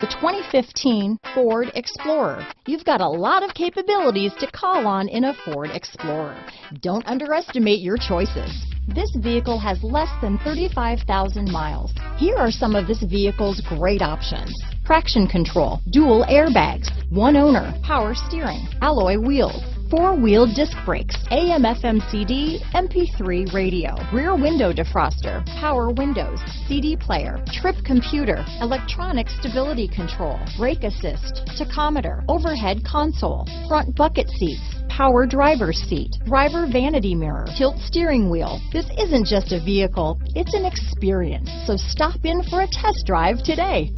The 2015 Ford Explorer. You've got a lot of capabilities to call on in a Ford Explorer. Don't underestimate your choices. This vehicle has less than 35,000 miles. Here are some of this vehicle's great options: traction control, dual airbags, one owner, power steering, alloy wheels, four-wheel disc brakes, AM/FM CD, MP3 radio, rear window defroster, power windows, CD player, trip computer, electronic stability control, brake assist, tachometer, overhead console, front bucket seats, power driver's seat, driver vanity mirror, tilt steering wheel. This isn't just a vehicle, it's an experience. So stop in for a test drive today.